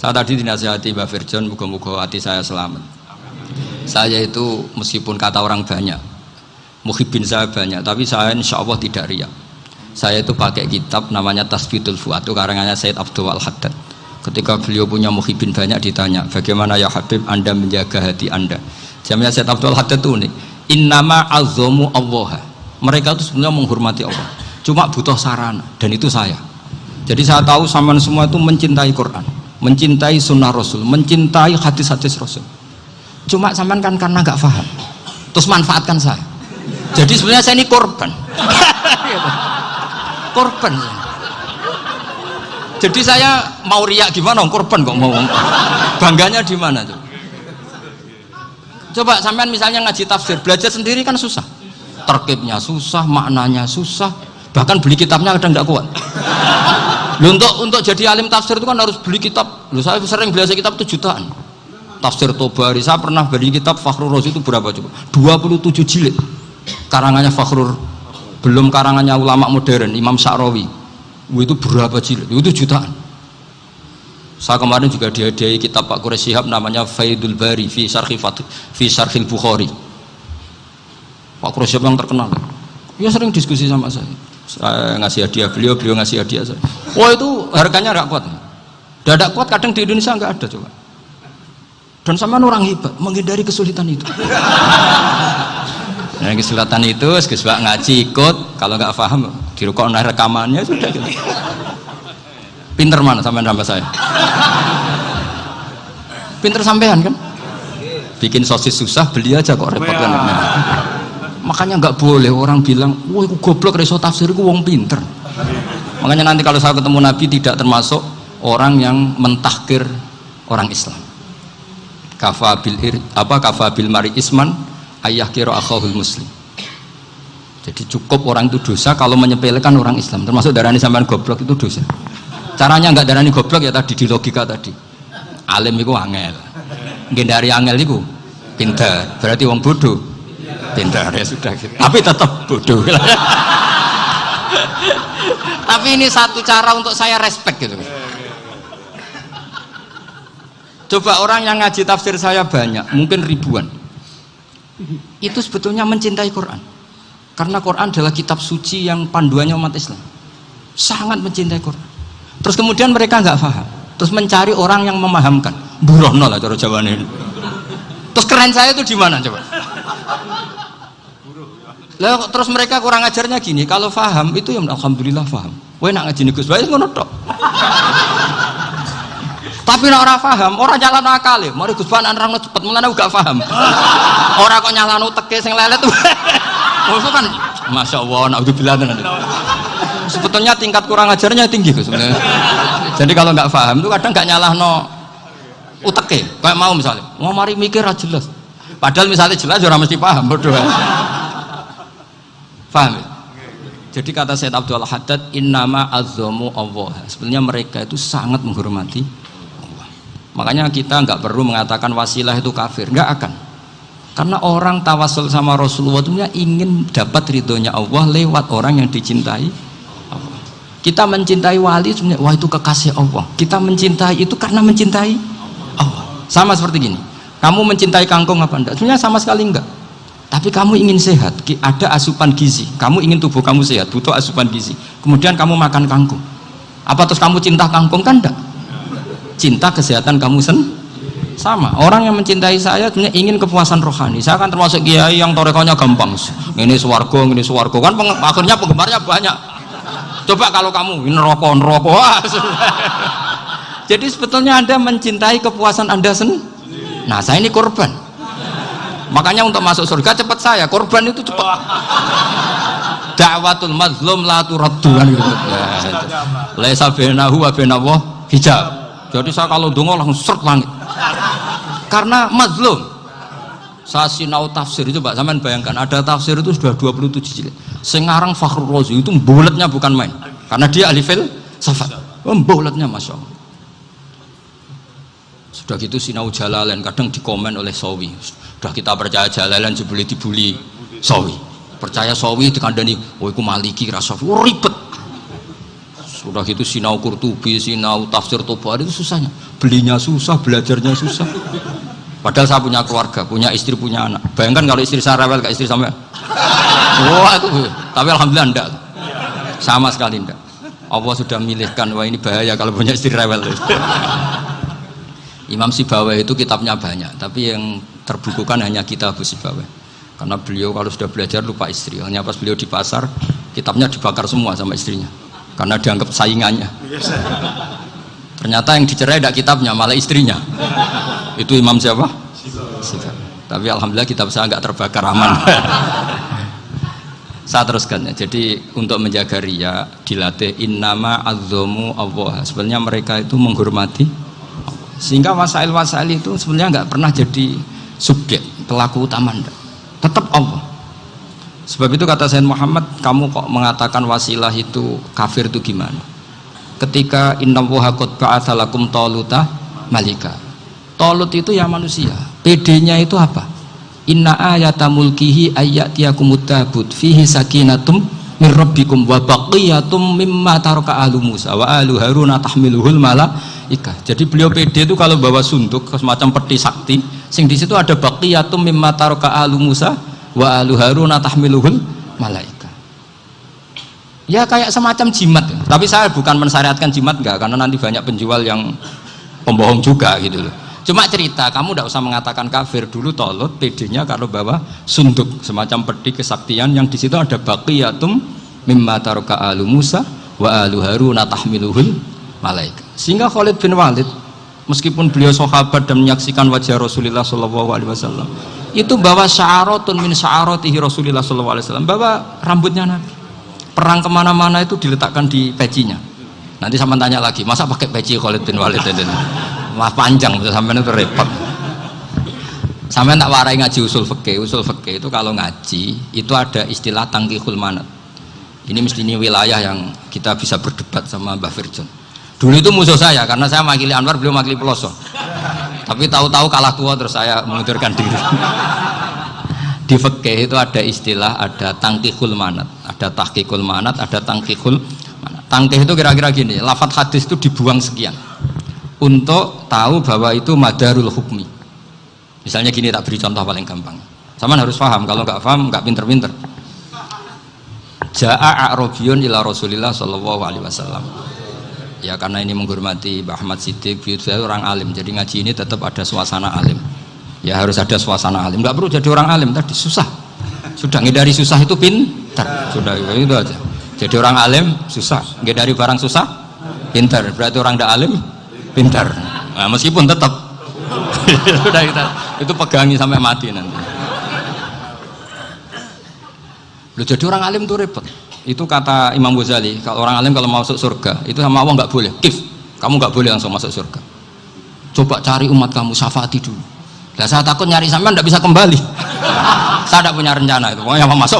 Saya tadi dinasihati Mbak Firjon, muga-muga hati saya selamat. Saya itu meskipun kata orang banyak, muhibbin saya banyak, tapi saya insya Allah tidak riya. Saya itu pakai kitab namanya Tasbitul Fuad, itu karangannya Sayyid Abdul Al-Haddad. Ketika beliau punya muhibbin banyak ditanya, bagaimana ya Habib Anda menjaga hati Anda? Jamnya Sayyid Abdul Al-Haddad itu unik. Innama azzamu Allah. Mereka itu sebenarnya menghormati Allah, cuma butuh sarana, dan itu saya. Jadi saya tahu sampean semua itu mencintai Quran, mencintai sunnah Rasul, mencintai hadis-hadis Rasul. Cuma sampean kan karena nggak paham, terus manfaatkan saya. Jadi sebenarnya saya ini korban. Korban. Jadi saya mau riak gimana? Korban kok mau. Bangganya di mana tuh? Coba sampean misalnya ngaji tafsir, belajar sendiri kan susah. Terkibnya susah, maknanya susah, bahkan beli kitabnya kadang nggak kuat. Loh, untuk jadi alim tafsir itu kan harus beli kitab. Loh, saya sering belajar kitab itu jutaan. Tafsir Tobari, saya pernah beli kitab Fakhrur Razi itu berapa coba? 27 jilid. Karangannya Fakhrur, belum karangannya ulama modern, Imam Sa'rawi. Itu berapa jilid? Itu jutaan. Saya kemarin juga dihadiahi kitab Pak Quraish Shihab namanya Faidul Bari fi Syarhil Bukhari. Pak Quraish Shihab yang terkenal. Dia sering diskusi sama saya. Saya ngasih hadiah beliau ngasih hadiah saya. Wah itu harganya nggak kuat. Tidak kuat kadang di Indonesia nggak ada coba. Dan sama orang hebat menghindari kesulitan itu. Nah, kesulitan itu, Gus Pak ngaji ikut, kalau nggak paham dirukok rekamannya sudah gitu. Pinter mana sampean sama saya? Pinter sampean kan? Bikin sosis susah, beli aja kok repot kan. Nah, makanya nggak boleh orang bilang, wah aku goblok reso tafsir aku wong pinter. Makanya nanti kalau saya ketemu Nabi tidak termasuk orang yang mentahkir orang Islam. Kafabil mari isman ayah kira akhahul muslim. Jadi cukup orang itu dosa kalau menyepelekan orang Islam, termasuk darani sampean goblok itu dosa. Caranya nggak darani goblok ya tadi di logika tadi. Alim itu angel, ngendari angel itu pintar, berarti wong bodoh pintar ya sudah gitu. Tapi tetap bodoh. Tapi ini satu cara untuk saya respect gitu. Coba orang yang ngaji tafsir saya banyak, mungkin ribuan. Itu sebetulnya mencintai Quran. Karena Quran adalah kitab suci yang panduannya umat Islam. Sangat mencintai Quran. Terus kemudian mereka nggak paham. Terus mencari orang yang memahamkan. Burono lah cara Jawane. Terus keren saya itu di mana coba? Lah terus mereka kurang ajarnya gini, kalau paham itu ya alhamdulillah paham. Kowe nak ngaji Gus Bae ngono tok. Tapi nek ora paham, ora nyalano akale. Mari Gus Bae nerangno cepet, mulane gak paham. Ora kok nyalano teke sing lelet. Maksud kan Masya Allah, naudzubillah. Sebetulnya tingkat kurang ajarnya tinggi Gus. Jadi kalau nggak paham itu kadang nggak nyalahno uteke. Kayak mau misalnya, mau mari mikir aja jelas. Padahal misalnya jelas orang mesti paham, bodoh. Paham ya? Jadi kata Sayyid Abdul Haddad, innama azzamu Allah. Sebenarnya mereka itu sangat menghormati Allah. Makanya kita nggak perlu mengatakan wasilah itu kafir, nggak akan. Karena orang tawasul sama Rasulullah itu ingin dapat ridhonya Allah lewat orang yang dicintai Allah. Kita mencintai wali sebenarnya, wah itu kekasih Allah. Kita mencintai itu karena mencintai Allah. Sama seperti gini, kamu mencintai kangkung apa enggak? Sebenarnya sama sekali enggak. Tapi kamu ingin sehat, ada asupan gizi. Kamu ingin tubuh kamu sehat, butuh asupan gizi. Kemudian kamu makan kangkung. Apa terus kamu cinta kangkung? Kan enggak. Cinta kesehatan kamu sama. Orang yang mencintai saya sebenarnya ingin kepuasan rohani. Saya kan termasuk kiai yang torekonya gampang. Ini swarga, kan akhirnya penggemarnya banyak. Coba kalau kamu ini neraka. Jadi sebetulnya Anda mencintai kepuasan Anda sendiri. Nah, saya ini korban. Makanya untuk masuk surga cepat saya, korban itu cepat. Da'watul mazlum la turaddu kan gitu. Laisa bainahu wa bainallah hijab. Jadi saya kalau dongo langsung seret langit. Karena mazlum. Saya sinau tafsir itu Pak, sampean bayangkan ada tafsir itu sudah 27 jilid. Sing ngarang Fakhrul Razi itu bulatnya bukan main. Karena dia ahli filsafat. Bulatnya Masya Allah. Sudah gitu sinau Jalalain kadang dikomen oleh Sawi. Sudah kita percaya Jalalain sebeli dibuli Sawi. Percaya Sawi dikandani, oh iku Maliki rasafi. Oh, ribet. Sudah gitu sinau Qurtubi, sinau tafsir Tabari itu susahnya. Belinya susah, belajarnya susah. Padahal saya punya keluarga, punya istri, punya anak. Bayangkan kalau istri saya rewel, kayak istri sampai. Wah itu. Tapi alhamdulillah enggak. Sama sekali enggak. Allah sudah milihkan, wah ini bahaya kalau punya istri rewel. Imam Sibawai itu kitabnya banyak, tapi yang terbukukan hanya Kitab Sibawai. Karena beliau kalau sudah belajar lupa istri. Hanya pas beliau di pasar, kitabnya dibakar semua sama istrinya. Karena dianggap saingannya. Ternyata yang dicerai tidak kitabnya, malah istrinya. Itu Imam siapa? Sibawai. Tapi alhamdulillah kitab saya nggak terbakar, aman. Saya teruskan ya. Jadi untuk menjaga riya dilatih innama azzamu Allah. Sebenarnya mereka itu menghormati Allah. Sehingga wasail itu sebenarnya nggak pernah jadi subjek pelaku utama, tetap Allah. Sebab itu kata Sayyid Muhammad, kamu kok mengatakan wasilah itu kafir itu gimana? Ketika innallaha qad ba'atsa lakum taluta malika. Talut itu ya manusia. PD-nya itu apa? Inna ayata mulkihi ayyatiyakumut tabut fihi sakinatum min rabbikum wa baqiyatum mimma taraka ahlu Musa wa ahlu Haruna tahmiluhul malaikah. Jadi beliau PD itu kalau bawa sunduk semacam peti sakti, sing di situ ada baqiyatum mimma taraka ahlu Musa wa ahlu Haruna tahmiluhul malaikah. Ya kayak semacam jimat. Tapi saya bukan mensyariatkan jimat enggak, karena nanti banyak penjual yang pembohong juga gitu loh. Cuma cerita, kamu tidak usah mengatakan kafir. Dulu Talut PD-nya kalau bawa sunduk semacam peti kesaktian yang di situ ada baqiyatum mimma taraka ahlu Musa wa ahlu Haruna tahmiluhul malaika. Sehingga Khalid bin Walid meskipun beliau sahabat dan menyaksikan wajah Rasulullah SAW, itu bawa sya'aratun min sya'aratihi Rasulullah SAW, bawa rambutnya Nabi. Perang kemana-mana itu diletakkan di pecinya. Nanti sama tanya lagi, masa pakai peci Khalid bin Walid ini? Wah panjang, sampai itu repot. Sampai tak warai ngaji usul fikih. Usul fikih itu kalau ngaji itu ada istilah tangkihul manat. Ini mesti ini wilayah yang kita bisa berdebat sama Mbah Firjon. Dulu itu musuh saya karena saya makili Anwar, beliau makili Peloso. Tapi tahu-tahu kalah tua terus saya mengundurkan diri. Di fikih itu ada istilah, ada tangkihul manat, ada tahqiqul manat, ada tangkihul manat. Tangkih itu kira-kira gini, lafadz hadis itu dibuang sekian untuk tahu bahwa itu madarul hukmi. Misalnya gini, tak beri contoh paling gampang. Sama harus paham, kalau nggak paham nggak pinter-pinter. Ja'a a'rabiyun ila Rasulillah sallallahu alaihi wasallam. Ya karena ini menghormati Mbah Ahmad Siddiq, beliau orang alim, jadi ngaji ini tetap ada suasana alim. Ya harus ada suasana alim, nggak perlu jadi orang alim tadi susah. Sudah ngindari susah itu pintar, sudah itu aja. Jadi orang alim susah, ngindari barang susah pintar, berarti orang tidak alim pintar. Nah, meskipun tetap sudah itu pegangi sampai mati nanti. Loh, jadi orang alim itu repot. Itu kata Imam Ghazali, kalau orang alim kalau mau masuk surga itu sama Allah nggak boleh. Kif, kamu nggak boleh langsung masuk surga. Coba cari umat kamu, syafaati dulu. Nah, saya takut nyari sampean tidak bisa kembali. Saya tidak punya rencana itu. Pokoknya mau masuk.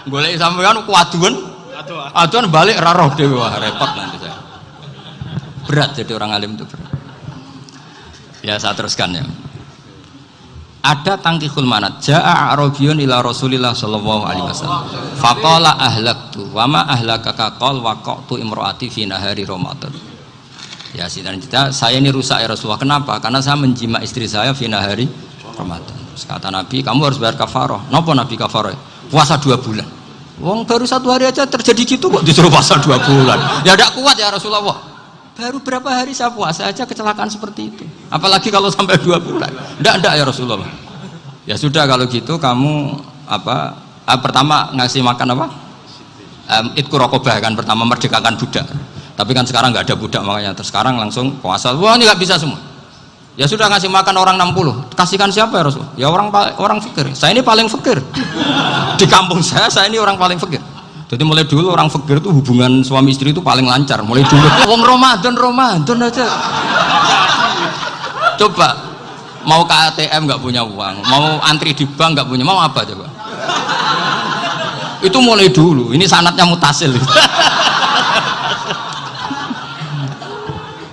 Golek sampean kuaduan. Aduan balik raroh dewe, wah repot nanti saya. Berat jadi orang alim itu berat. Ya saya teruskan ya. Ada tangkihul manat. Ja'a a'rabiyun ila Rasulillah sallallahu alaihi wasallam. Faqala ahlaktu wa ma ahlakaka qal waqa'tu imraati fi nahari Ramadan. Ya dan kita saya ini rusak ya Rasulullah. Kenapa? Karena saya menjima istri saya fi nahari Ramadan. Terus kata Nabi, kamu harus bayar kafarah. Napa Nabi kafarah? Puasa 2 bulan. Wong baru 1 hari aja terjadi gitu kok disuruh puasa 2 bulan. Ya tidak kuat ya Rasulullah. Baru berapa hari saya puasa aja kecelakaan seperti itu. Apalagi kalau sampai 2 bulan. Tidak ya Rasulullah. Ya sudah kalau gitu kamu pertama ngasih makan apa? Itqu raqabah kan, pertama merdekakan budak. Tapi kan sekarang nggak ada budak makanya terus sekarang langsung puasa. Wah ini nggak bisa semua. Ya sudah ngasih makan orang 60. Kasihkan siapa ya Rasul? Ya orang fakir. Saya ini paling fakir. Di kampung saya ini orang paling fakir. Jadi mulai dulu orang fakir itu hubungan suami istri itu paling lancar. Mulai dulu. Wong Ramadan aja. Coba mau ke ATM nggak punya uang, mau antri di bank nggak punya, mau apa coba? Itu mulai dulu. Ini sanatnya mutasil.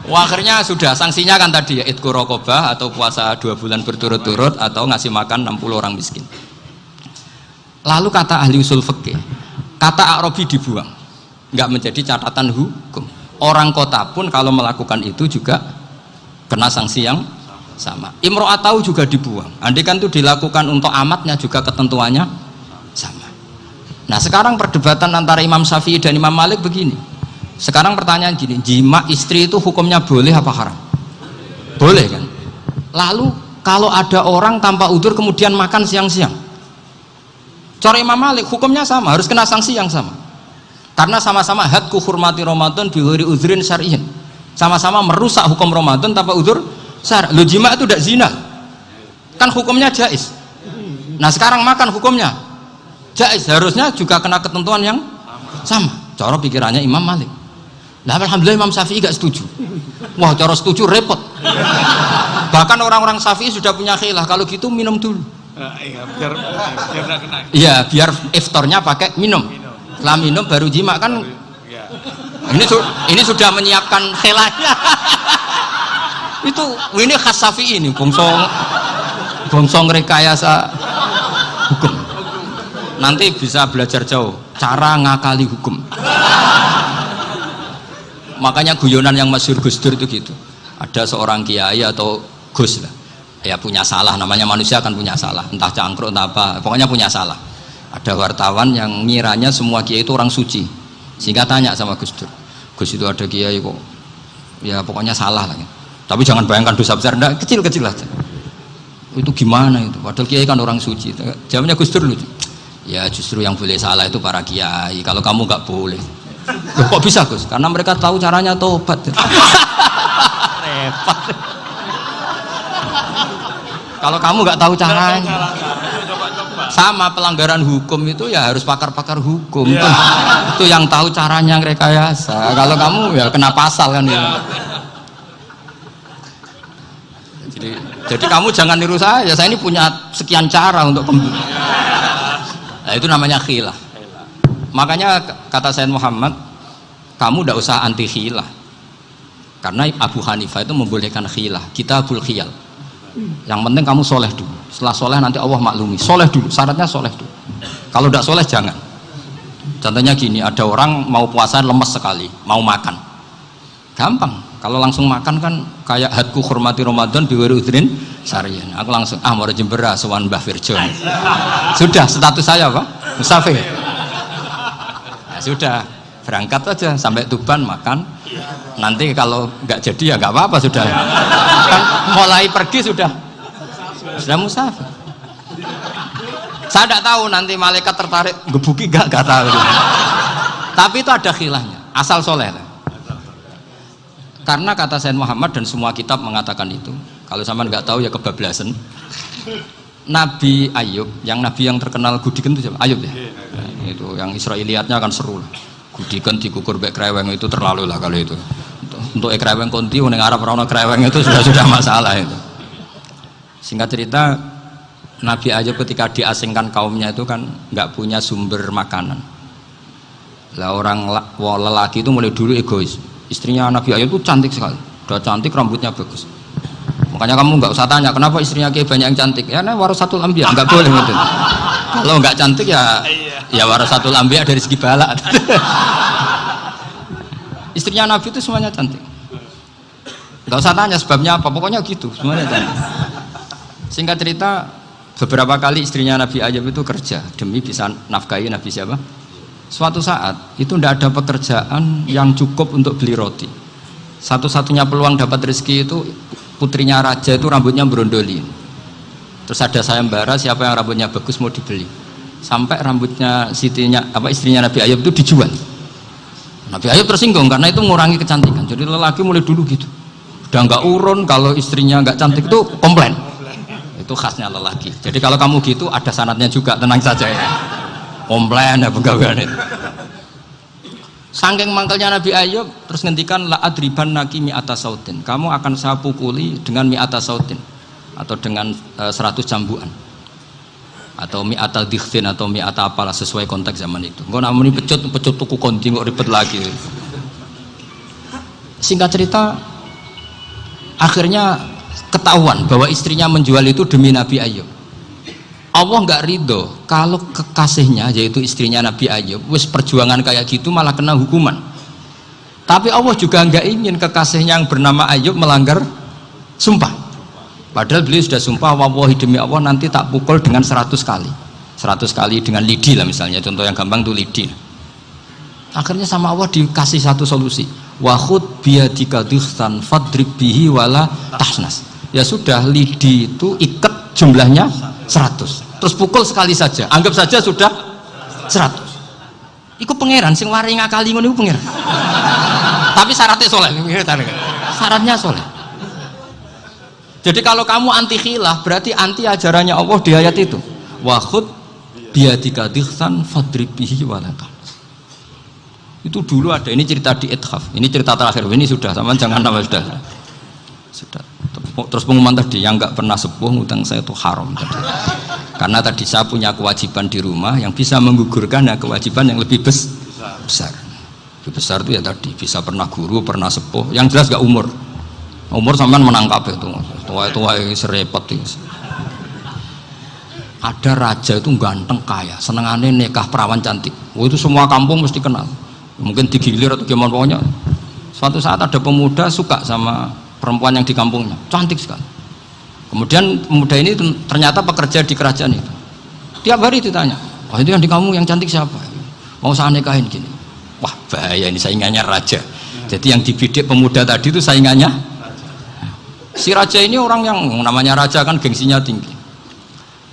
Wah, akhirnya sudah sanksinya kan tadi ya itqu raqabah atau puasa 2 bulan berturut-turut atau ngasih makan 60 orang miskin. Lalu kata ahli usul fikih, kata a'rabi dibuang, nggak menjadi catatan hukum. Orang kota pun kalau melakukan itu juga kena sanksi yang sama. Imro'atau juga dibuang. Andai kan itu dilakukan untuk amatnya juga ketentuannya sama. Nah sekarang perdebatan antara Imam Syafi'i dan Imam Malik begini. Sekarang pertanyaan gini, jima istri itu hukumnya boleh apa haram? Boleh kan? Lalu kalau ada orang tanpa udzur kemudian makan siang-siang, cara Imam Malik hukumnya sama, harus kena sanksi yang sama. Karena sama-sama hadku hurmati Ramadan bighairi udzrin syar'iyyin. Sama-sama merusak hukum Ramadan tanpa udzur syar'i. Lo jima itu tidak zina. Kan hukumnya jaiz. Nah, sekarang makan hukumnya jaiz, harusnya juga kena ketentuan yang sama. Cara pikirannya Imam Malik. Nah, alhamdulillah Imam Syafi'i gak setuju. Wah, cara setuju repot. Bahkan orang-orang Syafi'i sudah punya khilaf, kalau gitu minum dulu. Iya, biar nggak kena. Iya, biar iftarnya pakai minum. Setelah minum baru jima kan. Ya. Ini sudah menyiapkan khilafnya. Ini khas Syafi'i ini, bongsong rekayasa hukum. Nanti bisa belajar jauh cara ngakali hukum. Makanya guyonan yang masyhur Gus Dur itu gitu. Ada seorang kiai atau Gus lah, ya punya salah, namanya manusia kan punya salah, entah cangkruk entah apa, pokoknya punya salah. Ada wartawan yang ngiranya semua kiai itu orang suci, sehingga tanya sama Gus Dur, Gus itu ada kiai kok ya pokoknya salah lah, tapi jangan bayangkan dosa besar, enggak, kecil-kecil aja. Itu gimana itu, padahal kiai kan orang suci. Jawabnya Gus Dur lucu, ya justru yang boleh salah itu para kiai, kalau kamu nggak boleh. Loh, kok bisa Gus? Karena mereka tahu caranya tobat. Repot. Kalau kamu nggak tahu caranya, sama pelanggaran hukum itu ya harus pakar-pakar hukum. Ya. Itu yang tahu caranya rekayasa. Kalau kamu ya kena pasal kan ya. Jadi kamu jangan niru saya. Saya ini punya sekian cara untuk nah, itu namanya khilaf. Makanya kata Sayyid Muhammad, kamu tidak usah anti khilaf. Karena Abu Hanifah itu membolehkan khilaf, kitabul khiyal. Yang penting kamu soleh dulu. Setelah soleh nanti Allah maklumi. Soleh dulu, syaratnya soleh dulu. Kalau tidak soleh jangan. Contohnya gini, ada orang mau puasa lemes sekali, mau makan. Gampang. Kalau langsung makan kan kayak hadku hormati Ramadan biwiri udrin sarian. Aku langsung mau Jember sowan Mbah Firjo. Sudah status saya Pak, musafir. Ya sudah, berangkat aja sampai Tuban makan. Nanti kalau nggak jadi ya nggak apa-apa sudah. Kan mulai pergi sudah musafir. Saya tidak tahu nanti malaikat tertarik gebuki nggak tahu. Tapi itu ada khilafnya, asal soleh. Karena kata Sayyid Muhammad dan semua kitab mengatakan itu. Kalau sama nggak tahu ya kebablasan. Nabi Ayub, yang nabi yang terkenal Gudiken itu siapa? Ayub ya. Nah, itu yang Israiliyatnya akan seru lah. Gudiken dikukur bek kreweng itu terlalu lah kalau itu. Untuk kreweng konti, ning Arab ora kreweng itu sudah masalah itu. Singkat cerita, Nabi Ayub ketika diasingkan kaumnya itu kan nggak punya sumber makanan. Lah orang lelaki itu mulai dulu egois. Istrinya Nabi Ayub itu cantik sekali, udah cantik, rambutnya bagus. Makanya kamu nggak usah tanya kenapa istrinya kayak banyak yang cantik. Ya, nah warasatul anbiya nggak boleh gitu. Kalau nggak cantik ya warasatul anbiya dari segi balak. Istrinya Nabi itu semuanya cantik. Nggak usah tanya sebabnya apa, pokoknya gitu, semuanya cantik. Singkat cerita, beberapa kali istrinya Nabi Ayub itu kerja demi bisa nafkahi Nabi siapa? Suatu saat itu tidak ada pekerjaan yang cukup untuk beli roti. Satu-satunya peluang dapat rezeki itu putrinya raja itu rambutnya berondolin. Terus ada sayembara siapa yang rambutnya bagus mau dibeli. Sampai rambutnya istrinya Nabi Ayub itu dijual. Nabi Ayub tersinggung karena itu mengurangi kecantikan. Jadi lelaki mulai dulu gitu. Udah nggak urun kalau istrinya nggak cantik itu komplain. Itu khasnya lelaki. Jadi kalau kamu gitu ada sanadnya juga, tenang saja ya. Komplain ya pegawaian itu. Saking mangkelnya Nabi Ayub terus ngendikan la adriban naki mi'ata sautin. Kamu akan saya pukuli dengan mi'ata sautin atau dengan 100 cambuan. Atau mi'ata dikhtin atau mi'ata apalah sesuai konteks zaman itu. Engko namuni pecut tuku konti kok ribet lagi. Singkat cerita akhirnya ketahuan bahwa istrinya menjual itu demi Nabi Ayub. Allah nggak ridho kalau kekasihnya yaitu istrinya Nabi Ayub wis perjuangan kayak gitu malah kena hukuman. Tapi Allah juga nggak ingin kekasihnya yang bernama Ayub melanggar sumpah. Padahal beliau sudah sumpah, wallahi demi Allah nanti tak pukul dengan 100 kali. 100 kali dengan lidi lah misalnya, contoh yang gampang tuh lidi. Akhirnya sama Allah dikasih satu solusi. Wa khud biyadika dikhtan fadrib bihi wala tahnas. Ya sudah, lidi itu ikat jumlahnya 100. Terus pukul sekali saja. Anggap saja sudah 100. Iku pangeran sing wari ngakali ngono iku pangeran. Tapi syaratnya soleh. Syaratnya soleh. Jadi kalau kamu anti khilaf berarti anti ajarannya Allah di ayat itu. Wa khud biyadika dikhtan fadrib bihi wala tahnas. Itu dulu ada, ini cerita di Ithaf. Ini cerita terakhir. Ini sudah, sama jangan nama sudah. Terus pengumuman tadi yang nggak pernah sepuh ngutang saya itu haram tadi. Karena tadi saya punya kewajiban di rumah yang bisa menggugurkan ya kewajiban yang lebih besar. Lebih besar itu ya tadi bisa pernah guru, pernah sepuh. Yang jelas nggak umur. Umur sampean menang kabeh itu. Tua-tua serepot itu. Ada raja itu ganteng kaya, senengannya nikah perawan cantik. Oh, itu semua kampung mesti kenal. Mungkin digilir atau gimana pokoknya. Suatu saat ada pemuda suka sama perempuan yang di kampungnya, cantik sekali. Kemudian pemuda ini ternyata pekerja di kerajaan itu. Tiap hari ditanya, wah itu yang di kampung yang cantik siapa? Mau saya nikahin gini. Wah bahaya ini saingannya raja. Jadi yang dibidik pemuda tadi itu saingannya. Si raja ini orang yang namanya raja kan gengsinya tinggi.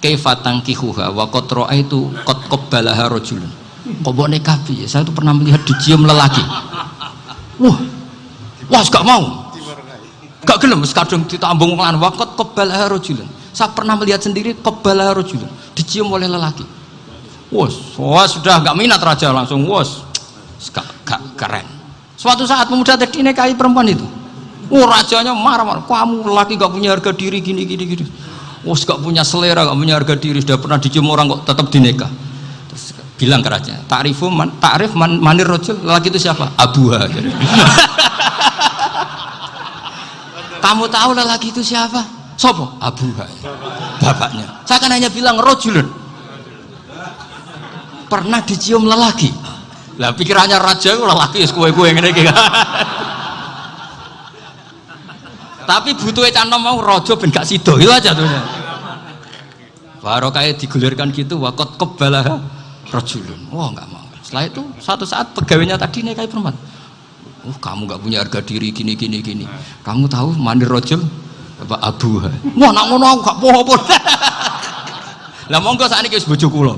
Kaifatang kihuha wa qad ra'aitu qad qabbalaha rajulun. Kok mbok nikah piye? Saya tuh pernah melihat dicium lelaki. Wah, gak mau. Gak gelem kadung ditambung lan waqat qabbalaha rajulun. Saya pernah melihat sendiri qabbalaha rajulun, dicium oleh lelaki. Wah, sudah gak minat raja langsung gak keren. Suatu saat pemuda tadi nikahi perempuan itu. Rajanya marah-marah, kamu lelaki gak punya harga diri gini. Gak punya selera, gak punya harga diri, sudah pernah dicium orang kok tetap dinikah. Terus bilang ke raja, ta'rif manir rajul, lelaki itu siapa? Abuha. Kamu tahu lelaki itu siapa? Sopo? Abuha. Bapaknya. Saya kan hanya bilang rajulun. Pernah dicium lelaki. Lah pikirannya raja itu lelaki kue-kue ngene iki. Tapi butuhnya canom mau rojo ben gak sido itu aja tuh. Baru kayak digulirkan gitu, wakot kebalah rojulun. Wah nggak mau. Setelah itu suatu saat pegawainya tadi nih kayak perempuan. Kamu nggak punya harga diri gini. Kamu tahu mandir rojul apa abu? Wah nak ngono aku gak apa-apa. Lah monggo sakniki wis bojo kula.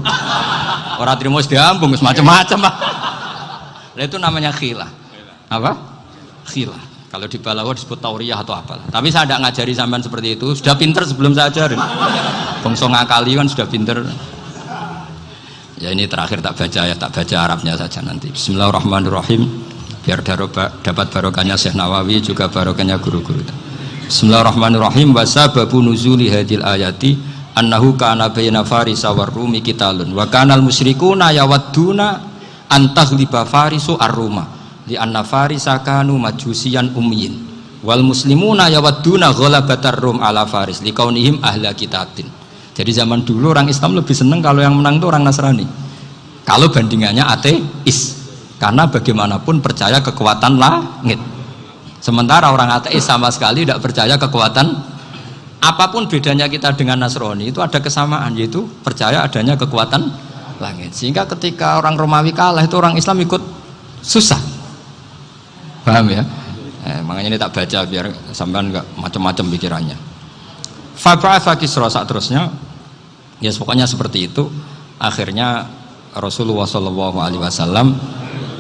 Ora trimo wis diambung wis macam-macam. Lah itu namanya khilah. Apa? Khilah. Kalau di Balawa disebut tauriyah atau apa. Tapi saya tidak ngajari sampean seperti itu. Sudah pinter sebelum saya ajarin. Bongso ngakali kan sudah pinter. Ya ini terakhir tak baca Arabnya saja nanti. Bismillahirrahmanirrahim. Biar dapat barokahnya Syekh Nawawi juga barokahnya guru-guru. Bismillahirrahmanirrahim. Wasababu nuzuli hadil ayati annahu kana baina farisa war rumi qitalun wa kanal musyrikuna yawadduna antaghliba farisu ar-ruma li anna farisa kanu majusiyan ummiyin wal muslimuna yawadduna ghalabatar rum ala faris liqaunihim ahla kitabin. Jadi zaman dulu orang Islam lebih senang kalau yang menang itu orang Nasrani kalau bandingannya ateis, karena bagaimanapun percaya kekuatan langit, sementara orang ateis sama sekali tidak percaya kekuatan. Apapun bedanya kita dengan Nasrani itu ada kesamaan, yaitu percaya adanya kekuatan langit. Sehingga ketika orang Romawi kalah itu orang Islam ikut susah. Paham ya? Makanya ini tak baca biar sampean enggak macam-macam pikirannya. Fab'atha Kisra saat terusnya, ya pokoknya seperti itu. Akhirnya Rasulullah SAW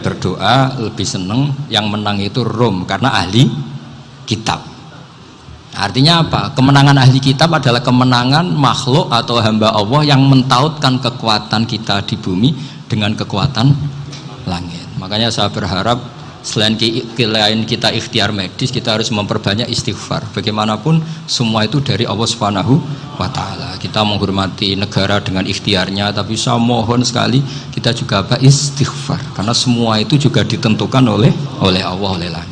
berdoa lebih seneng yang menang itu Rom karena ahli kitab. Artinya apa? Kemenangan ahli kitab adalah kemenangan makhluk atau hamba Allah yang mentautkan kekuatan kita di bumi dengan kekuatan langit. Makanya saya berharap selain kita ikhtiar medis, kita harus memperbanyak istighfar. Bagaimanapun semua itu dari Allah Subhanahu wa Ta'ala. Kita menghormati negara dengan ikhtiarnya, tapi saya mohon sekali kita juga istighfar, karena semua itu juga ditentukan oleh Allah, oleh langit.